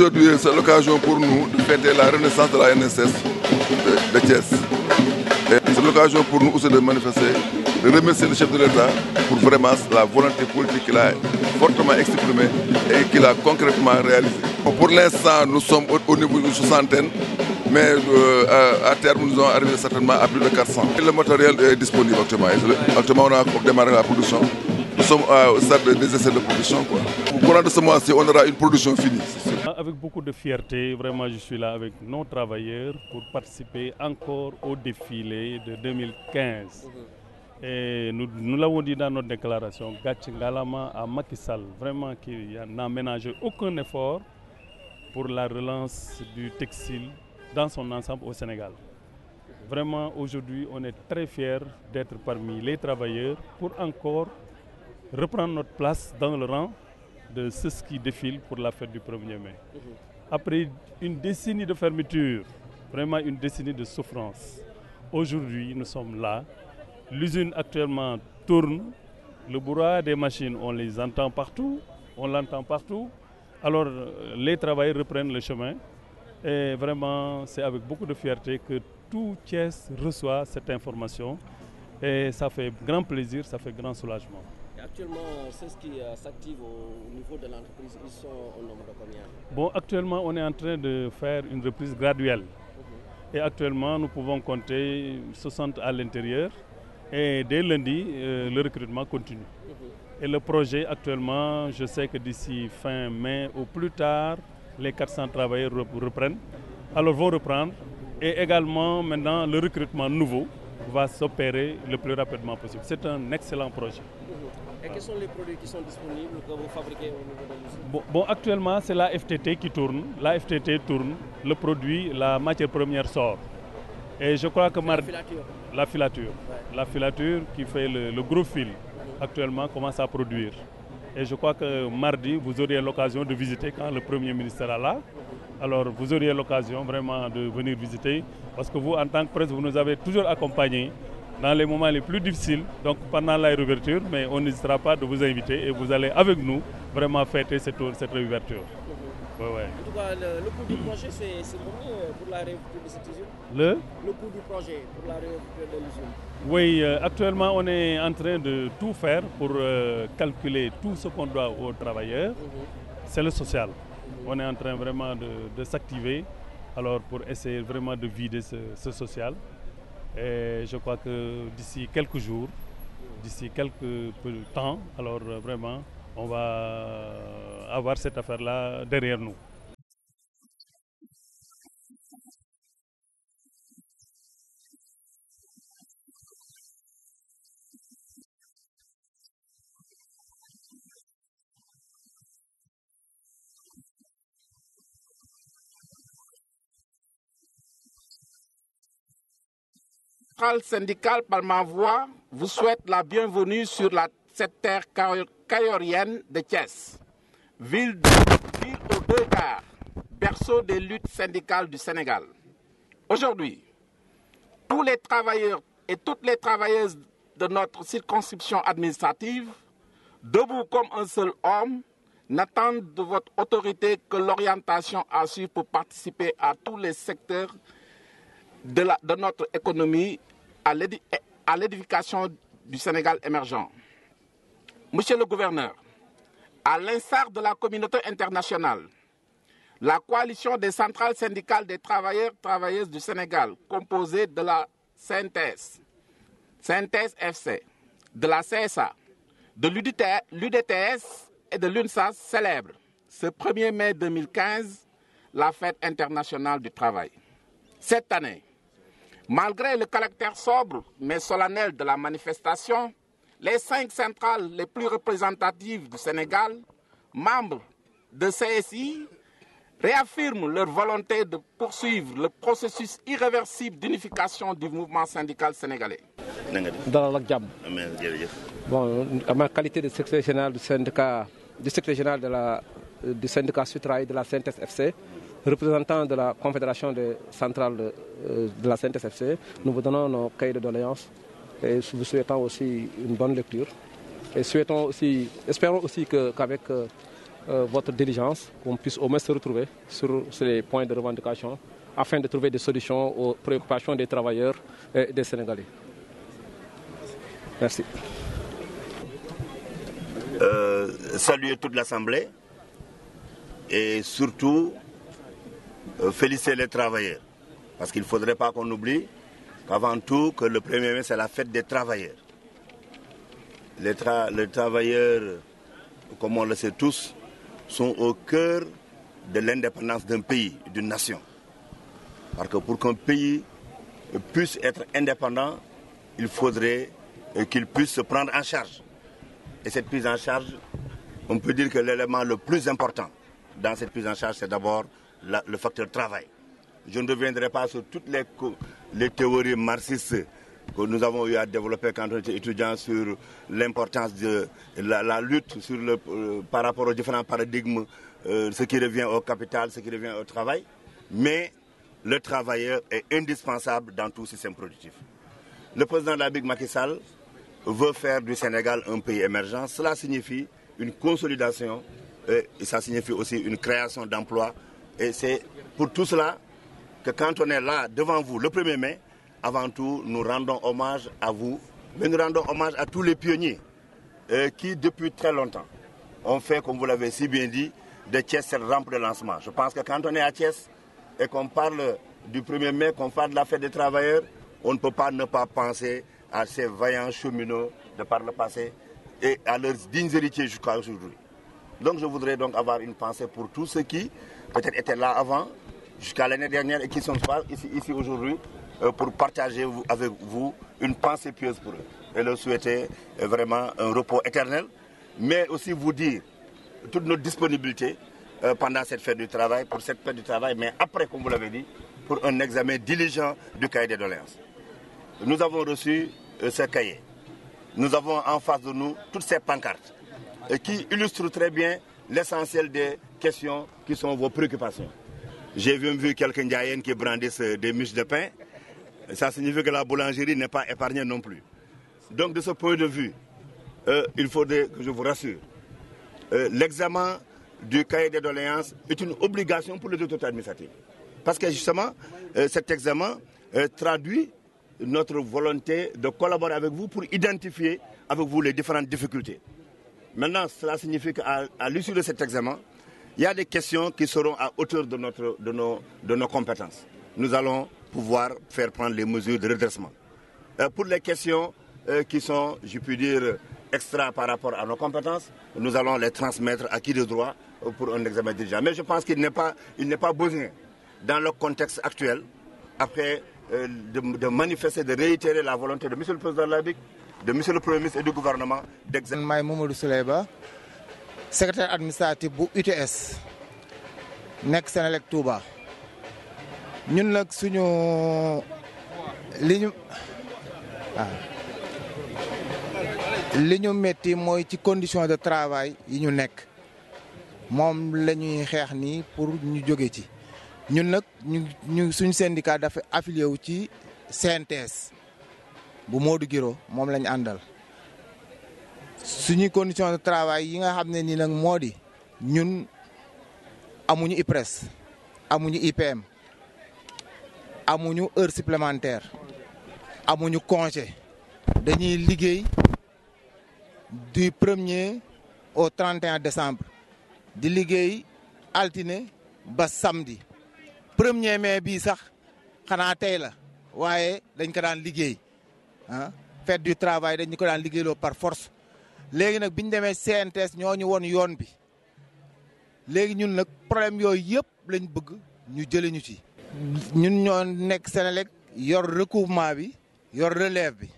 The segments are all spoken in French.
Aujourd'hui, c'est l'occasion pour nous de fêter la renaissance de la NSS de Thiès. C'est l'occasion pour nous aussi de manifester, de remercier le chef de l'État pour vraiment la volonté politique qu'il a fortement exprimée et qu'il a concrètement réalisée. Pour l'instant, nous sommes au niveau d'une soixantaine, mais à terme, nous allons arriver certainement à plus de 400. Et le matériel est disponible actuellement. Actuellement, on a démarré la production. Nous sommes au stade des essais de production. Au courant de ce mois-ci, on aura une production finie. Avec beaucoup de fierté, vraiment, je suis là avec nos travailleurs pour participer encore au défilé de 2015. Et nous l'avons dit dans notre déclaration, Gatchi Ngalama à Macky Sall, vraiment qui n'a ménagé aucun effort pour la relance du textile dans son ensemble au Sénégal. Vraiment, aujourd'hui, on est très fiers d'être parmi les travailleurs pour encore reprendre notre place dans le rang de ceux qui défilent pour la fête du 1er mai. Après une décennie de fermeture, vraiment une décennie de souffrance, aujourd'hui nous sommes là. L'usine actuellement tourne, le brouhaha des machines, on les entend partout, on l'entend partout. Alors les travailleurs reprennent le chemin et vraiment c'est avec beaucoup de fierté que tout Thiès reçoit cette information et ça fait grand plaisir, ça fait grand soulagement. Actuellement, c'est ce qui s'active au niveau de l'entreprise. Ils sont au nombre de combien? Bon, actuellement, on est en train de faire une reprise graduelle. Et actuellement, nous pouvons compter 60 à l'intérieur. Et dès lundi, le recrutement continue. Et le projet, actuellement, je sais que d'ici fin mai ou plus tard, les 400 travailleurs reprennent. Alors, vont reprendre. Et également, maintenant, le recrutement nouveau va s'opérer le plus rapidement possible. C'est un excellent projet. Et quels sont les produits qui sont disponibles que vous fabriquez au niveau de l'usine? Bon, actuellement, c'est la FTT qui tourne. La FTT tourne, le produit, la matière première sort. Et je crois que la filature. Ouais. La filature qui fait le gros fil, actuellement, commence à produire. Et je crois que mardi, vous aurez l'occasion de visiter quand le Premier ministre sera là. Alors, vous auriez l'occasion vraiment de venir visiter. Parce que vous, en tant que presse, vous nous avez toujours accompagnés dans les moments les plus difficiles, donc pendant la réouverture, mais on n'hésitera pas de vous inviter et vous allez avec nous vraiment fêter cette réouverture. Ouais. En tout cas, le coût du projet, c'est combien pour la réouverture de cette usine? Le coût du projet pour la réouverture de l'usine? Oui, actuellement, on est en train de tout faire pour calculer tout ce qu'on doit aux travailleurs. C'est le social. On est en train vraiment de s'activer alors pour essayer vraiment de vider ce social. Et je crois que d'ici quelques jours, d'ici quelques peu de temps, alors vraiment, on va avoir cette affaire-là derrière nous. Syndicale par ma voix vous souhaite la bienvenue sur cette terre cayorienne de Thiès, ville aux deux gares, berceau des luttes syndicales du Sénégal. Aujourd'hui, tous les travailleurs et toutes les travailleuses de notre circonscription administrative, debout comme un seul homme, n'attendent de votre autorité que l'orientation à suivre pour participer à tous les secteurs de notre économie à l'édification du Sénégal émergent. Monsieur le gouverneur, à l'instar de la communauté internationale, la coalition des centrales syndicales des travailleurs et travailleuses du Sénégal, composée de la CNTS FC, de la CSA, de l'UDTS et de l'UNSAS, célèbre ce 1er mai 2015 la fête internationale du travail. Cette année, malgré le caractère sobre mais solennel de la manifestation, les 5 centrales les plus représentatives du Sénégal, membres de CSI, réaffirment leur volonté de poursuivre le processus irréversible d'unification du mouvement syndical sénégalais. Bon, à ma qualité de secrétaire général du syndicat Sutrail de la CNTS FC, représentant de la Confédération des centrales de la CNTS FC, nous vous donnons nos cahiers de doléances et vous souhaitons aussi une bonne lecture. Et espérons aussi qu'avec votre diligence, qu'on puisse au moins se retrouver sur ces points de revendication afin de trouver des solutions aux préoccupations des travailleurs et des Sénégalais. Merci. Saluer toute l'Assemblée et surtout féliciter les travailleurs. Parce qu'il ne faudrait pas qu'on oublie qu'avant tout, que le 1er mai, c'est la fête des travailleurs. Les travailleurs, comme on le sait tous, sont au cœur de l'indépendance d'un pays, d'une nation. Parce que pour qu'un pays puisse être indépendant, il faudrait qu'il puisse se prendre en charge. Et cette prise en charge, on peut dire que l'élément le plus important dans cette prise en charge, c'est d'abord le facteur travail. Je ne reviendrai pas sur toutes les théories marxistes que nous avons eu à développer quand on était étudiants sur l'importance de la lutte par rapport aux différents paradigmes, ce qui revient au capital, ce qui revient au travail. Mais le travailleur est indispensable dans tout système productif. Le président de la République, Macky Sall, veut faire du Sénégal un pays émergent. Cela signifie une consolidation et ça signifie aussi une création d'emplois. Et c'est pour tout cela que quand on est là devant vous le 1er mai, avant tout, nous rendons hommage à vous, mais nous rendons hommage à tous les pionniers qui, depuis très longtemps, ont fait, comme vous l'avez si bien dit, de Thiès cette rampe de lancement. Je pense que quand on est à Thiès et qu'on parle du 1er mai, qu'on parle de la fête des travailleurs, on ne peut pas ne pas penser à ces vaillants cheminots de par le passé et à leurs dignes héritiers jusqu'à aujourd'hui. Donc je voudrais donc avoir une pensée pour tous ceux qui peut-être étaient là avant, jusqu'à l'année dernière et qui sont ici aujourd'hui pour partager avec vous une pensée pieuse pour eux et leur souhaiter vraiment un repos éternel, mais aussi vous dire toute notre disponibilité pendant cette fête du travail, pour cette fête du travail, mais après, comme vous l'avez dit, pour un examen diligent du cahier des doléances. Nous avons reçu ce cahier. Nous avons en face de nous toutes ces pancartes qui illustrent très bien l'essentiel des questions qui sont vos préoccupations. J'ai vu quelques Ndiayennes qui brandissent des miches de pain. Ça signifie que la boulangerie n'est pas épargnée non plus. Donc de ce point de vue, il faudrait que je vous rassure. L'examen du cahier des doléances est une obligation pour les autorités administratives. Parce que justement, cet examen traduit notre volonté de collaborer avec vous pour identifier avec vous les différentes difficultés. Maintenant, cela signifie qu'à l'issue de cet examen, il y a des questions qui seront à hauteur de nos compétences. Nous allons pouvoir faire prendre les mesures de redressement. Pour les questions qui sont, je puis dire, extra par rapport à nos compétences, nous allons les transmettre à qui de droit pour un examen diligent. Mais je pense qu'il n'est pas besoin, dans le contexte actuel, après de manifester, de réitérer la volonté de M. le Président de la République, de M. le Premier ministre et du gouvernement d'examiner. Maï Mamadou Souleyba, secrétaire administratif bu UTS nekk Senelec Touba. Ñun nag suñu li ñu metti mooy ci condition de travail yi ñu nekk moom la ñuy xeex nii pour ñu jóge ci. ñun nag ñu suñu syndicat dafa affilié wu ci CNTS bu Modou Guiro moom lañ àndal suñuy condition de travail yi nga xam ne nii nag moo di ñun amuñu IPRES amuñu IPM amuñu heure supplémentaire amuñu congé dañuy liggéey du 1er au 31 décembre di liggéey altine ba samedi 1er mai bii sax xanaa tey la waaye dañ ko daan liggéey fête du travail dañ ko daan liggéeyloo par force léegi nag bi ñu demee CNTS ñoo ñu won yoon bi léegi ñun nag problème yooyu yëpp lañ bëgg ñu jëlee ñu ci. ñun ñoo nekk Senelec yor recouvrement bi yor relève bi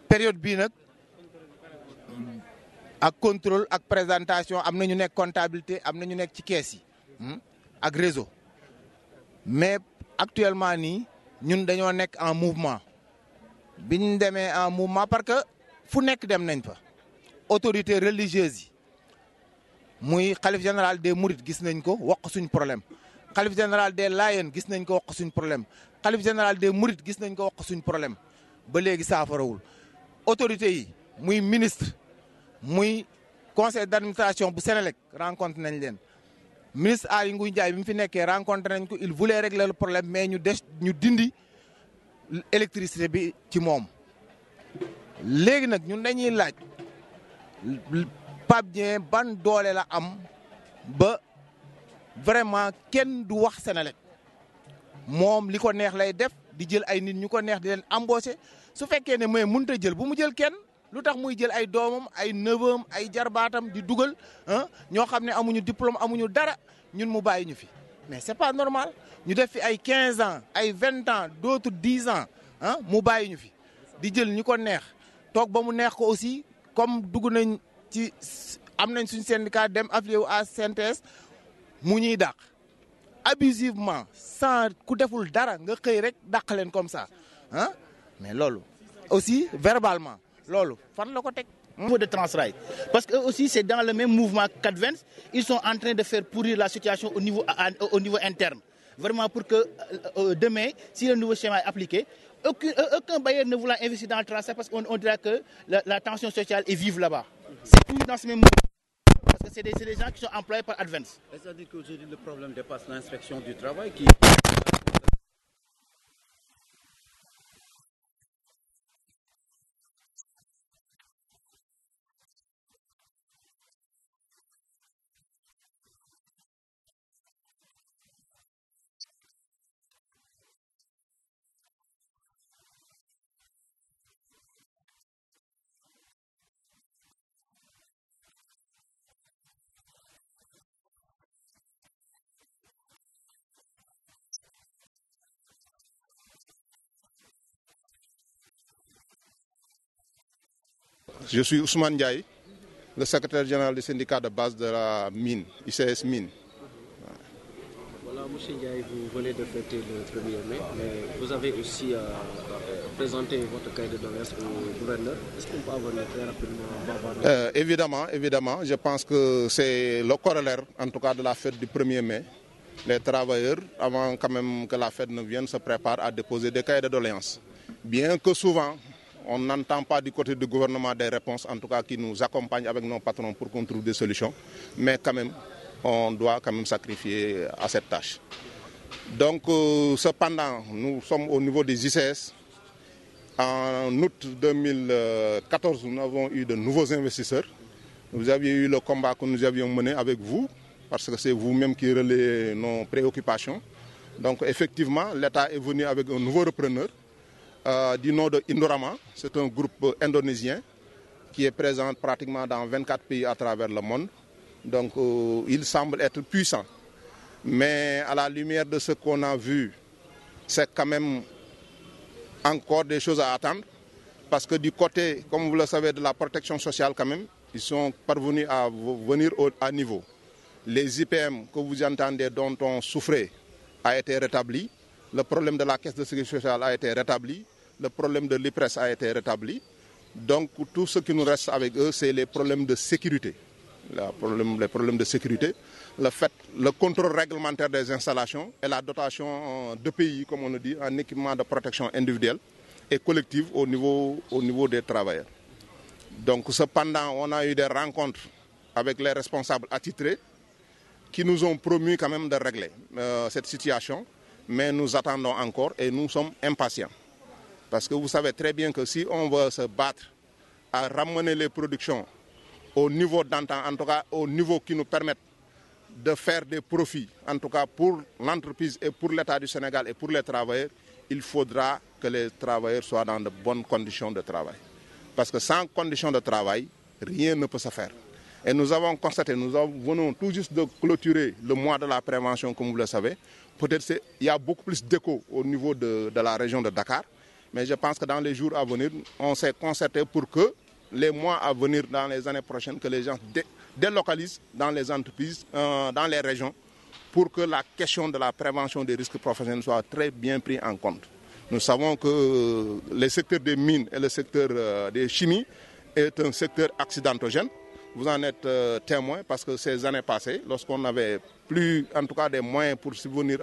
période bii nag ak contrôle ak présentation am na ñu nekk comptabilité am na ñu nekk ci kees yi ak réseau mais actuellement nii ñun dañoo nekk en mouvement bi ñu demee en mouvement parce que fu nekk dem nañ fa autorités religieuses yi muy xalif général des Mourides gis nañ ko wax ko suñ problème xalif général des Layènes gis nañ ko wax ko suñ problème xalif général des Mourides gis nañ ko wax ko suñ problème ba léegi saafarawul autorités yi muy ministre muy conseil d'administration bu Sénélec rencontré nañ leen ministre Aly Ngouille Ndiaye bi mu fi nekkee rencontré nañ ko il voulait régler le problème mais ñu dindi électricité bi ci moom. léegi nag ñun dañuy laaj Pape Dieng ban doole la am ba vraiment kenn du wax Sénélec moom li ko neex lay def di jël ay nit ñu ko neex di leen embaucher su fekkee ne mooy mënut a jël bu mu jël kenn lu tax muy jël ay doomam ay neveu ay jarbaatam di dugal ñoo xam ne amuñu diplôme amuñu dara ñun mu bàyyi ñu fi mais c'est pas normal ñu def fi ay 15 ans ay 20 ans d'autres 10 ans mu bàyyi ñu fi di jël ñu ko neex toog ba mu neex ko aussi comme dugg nañ ci am nañ suñ syndicat dem affilié wu à CNTS mu ñuy dàq abusivement sans ku deful dara nga xëy rek dàq leen comme ça mais loolu aussi verbalement loolu fan la ko teg. Au niveau de Transrail. Parce que aussi, c'est dans le même mouvement qu'Advance, ils sont en train de faire pourrir la situation au niveau interne. Vraiment pour que demain, si le nouveau schéma est appliqué, aucun bailleur ne voulant investir dans le Transrail parce qu'on dira que la tension sociale est vive là-bas. C'est toujours dans ce même mouvement. Parce que c'est des gens qui sont employés par Advance. C'est-à-dire qu'aujourd'hui, le problème dépasse l'inspection du travail qui... Je suis Ousmane Ndiaye, le secrétaire général du syndicat de base de la mine, ICS Mine. Voilà, M. Ndiaye, vous venez de fêter le 1er mai, mais vous avez aussi présenté votre cahier de doléances au gouverneur. Est-ce qu'on peut avoir très rapidement Évidemment. Je pense que c'est le corollaire, en tout cas, de la fête du 1er mai. Les travailleurs, avant quand même que la fête ne vienne, se préparent à déposer des cahiers de doléances. Bien que souvent, on n'entend pas du côté du gouvernement des réponses, en tout cas qui nous accompagnent avec nos patrons pour qu'on trouve des solutions. Mais quand même, on doit quand même sacrifier à cette tâche. Donc, cependant, nous sommes au niveau des ICS. En août 2014, nous avons eu de nouveaux investisseurs. Vous aviez eu le combat que nous avions mené avec vous, parce que c'est vous-même qui relayez nos préoccupations. Donc, effectivement, l'État est venu avec un nouveau repreneur. Du nom de Indorama, c'est un groupe indonésien qui est présent pratiquement dans 24 pays à travers le monde. Donc il semble être puissant. Mais à la lumière de ce qu'on a vu, c'est quand même encore des choses à attendre. Parce que du côté, comme vous le savez, de la protection sociale quand même, ils sont parvenus à venir à niveau. Les IPM que vous entendez dont on souffrait a été rétabli. Le problème de la caisse de sécurité sociale a été rétabli. Le problème de l'IPRES a été rétabli. Donc tout ce qui nous reste avec eux, c'est les problèmes de sécurité. Les problèmes de sécurité, le contrôle réglementaire des installations et la dotation de pays, comme on le dit, en équipement de protection individuelle et collective au niveau des travailleurs. Donc cependant, on a eu des rencontres avec les responsables attitrés qui nous ont promis quand même de régler cette situation. Mais nous attendons encore et nous sommes impatients. Parce que vous savez très bien que si on veut se battre à ramener les productions au niveau d'antan, en tout cas au niveau qui nous permette de faire des profits, en tout cas pour l'entreprise et pour l'État du Sénégal et pour les travailleurs, il faudra que les travailleurs soient dans de bonnes conditions de travail. Parce que sans conditions de travail, rien ne peut se faire. Et nous avons constaté, nous venons tout juste de clôturer le mois de la prévention, comme vous le savez. Peut-être qu'il y a beaucoup plus d'écho au niveau de la région de Dakar. Mais je pense que dans les jours à venir, on s'est concerté pour que les mois à venir, dans les années prochaines, que les gens délocalisent dans les entreprises, dans les régions, pour que la question de la prévention des risques professionnels soit très bien prise en compte. Nous savons que le secteur des mines et le secteur des chimies est un secteur accidentogène. Vous en êtes témoin parce que ces années passées, lorsqu'on n'avait plus, en tout cas, des moyens pour subvenir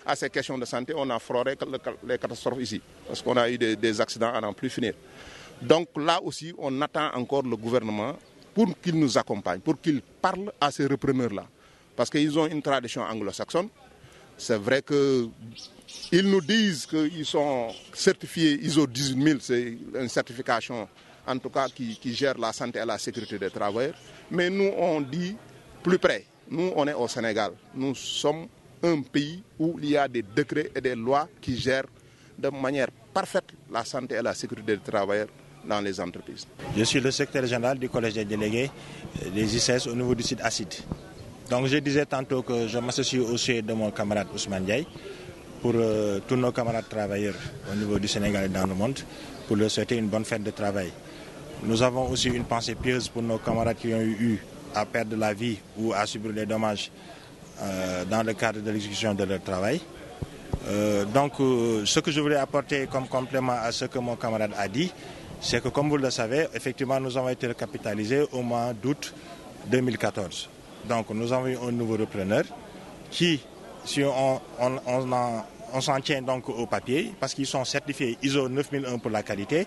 à ces questions de santé, on a frôlé les catastrophes ici. Parce qu'on a eu des accidents à n'en plus finir. Donc là aussi, on attend encore le gouvernement pour qu'ils nous accompagnent, pour qu'ils parlent à ces repreneurs-là. Parce qu'ils ont une tradition anglo-saxonne. C'est vrai qu'ils nous disent qu'ils sont certifiés ISO 18000, c'est une certification en tout cas qui gère la santé et la sécurité des travailleurs. Mais nous, on dit plus près. Nous, on est au Sénégal. Nous sommes un pays où il y a des décrets et des lois qui gèrent de manière parfaite la santé et la sécurité des travailleurs dans les entreprises. Je suis le secrétaire général du collège des délégués des ICS au niveau du site ACID. Donc je disais tantôt que je m'associe au souhait de mon camarade Ousmane Diaye pour tous nos camarades travailleurs au niveau du Sénégal et dans le monde pour leur souhaiter une bonne fête de travail. Nous avons aussi une pensée pieuse pour nos camarades qui ont eu à perdre la vie ou à subir des dommages dans le cadre de l'exécution de leur travail. Donc ce que je voulais apporter comme complément à ce que mon camarade a dit, c'est que comme vous le savez, effectivement nous avons été recapitalisés au mois d'août 2014. Donc nous avons eu un nouveau repreneur qui, si on s'en tient donc au papier, parce qu'ils sont certifiés ISO 9001 pour la qualité,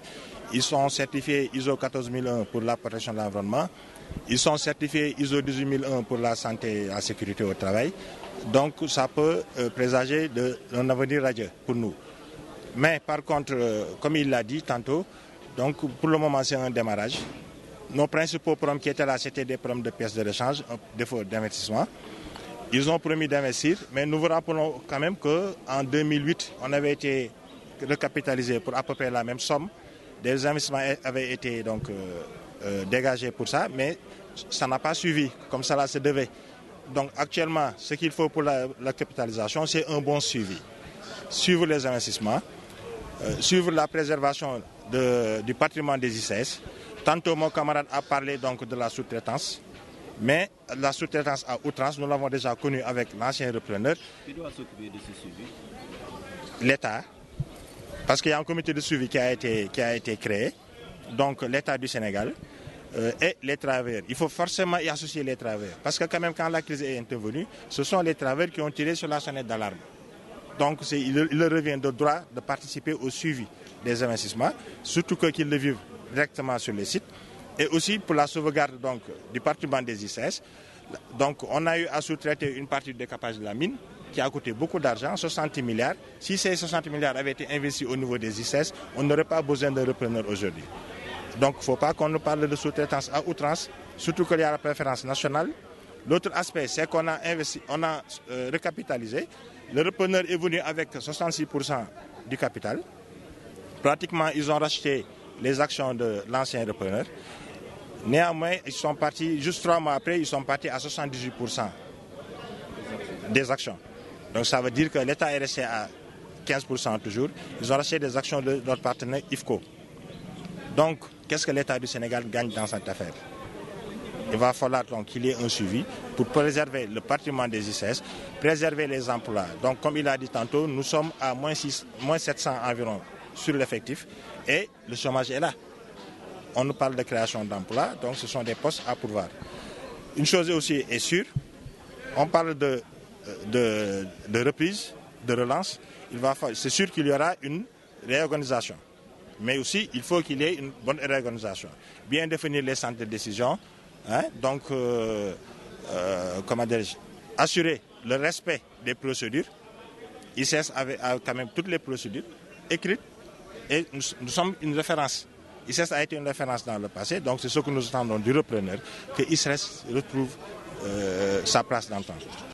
ils sont certifiés ISO 14001 pour la protection de l'environnement, ils sont certifiés ISO 18001 pour la santé et la sécurité au travail. Donc ça peut présager d'un avenir radieux pour nous. Mais par contre, comme il l'a dit tantôt, donc pour le moment c'est un démarrage. Nos principaux problèmes qui étaient là, c'était des problèmes de pièces de rechange, un défaut d'investissement. Ils ont promis d'investir, mais nous vous rappelons quand même qu'en 2008, on avait été recapitalisé pour à peu près la même somme. Des investissements avaient été donc dégagés pour ça, mais ça n'a pas suivi comme cela se devait. Donc actuellement, ce qu'il faut pour la capitalisation, c'est un bon suivi. Suivre les investissements, suivre la préservation du patrimoine des ICS. Tantôt, mon camarade a parlé donc de la sous-traitance, mais la sous-traitance à outrance, nous l'avons déjà connue avec l'ancien repreneur. Qui doit s'occuper de ce suivi? L'État, parce qu'il y a un comité de suivi qui a été créé, donc l'État du Sénégal et les travailleurs. Il faut forcément y associer les travailleurs, parce que quand même quand la crise est intervenue, ce sont les travailleurs qui ont tiré sur la sonnette d'alarme. Donc il leur revient de droit de participer au suivi des investissements, surtout qu'ils le vivent directement sur les sites, et aussi pour la sauvegarde donc, du patrimoine des ICS. Donc on a eu à sous-traiter une partie du décapage de la mine qui a coûté beaucoup d'argent, 60 milliards. Si ces 60 milliards avaient été investis au niveau des ICS, on n'aurait pas besoin de repreneur aujourd'hui. Donc il ne faut pas qu'on nous parle de sous-traitance à outrance, surtout qu'il y a la préférence nationale. L'autre aspect, c'est qu'on a investi, on a recapitalisé. Le repreneur est venu avec 66% du capital. Pratiquement, ils ont racheté les actions de l'ancien repreneur. Néanmoins, ils sont partis, juste 3 mois après, ils sont partis à 78% des actions. Donc ça veut dire que l'État est resté à 15% toujours. Ils ont racheté des actions de notre partenaire IFCO. Donc, qu'est-ce que l'État du Sénégal gagne dans cette affaire? Il va falloir donc qu'il y ait un suivi pour préserver le patrimoine des ICS, préserver les emplois. Donc, comme il a dit tantôt, nous sommes à moins 700 environ sur l'effectif et le chômage est là. On nous parle de création d'emplois, donc ce sont des postes à pourvoir. Une chose aussi est sûre, on parle de reprise, de relance. C'est sûr qu'il y aura une réorganisation. Mais aussi, il faut qu'il y ait une bonne réorganisation. Bien définir les centres de décision, donc assurer le respect des procédures. ICS a quand même toutes les procédures écrites et nous sommes une référence. ICS a été une référence dans le passé, donc c'est ce que nous attendons du repreneur, que ICS retrouve sa place dans le temps.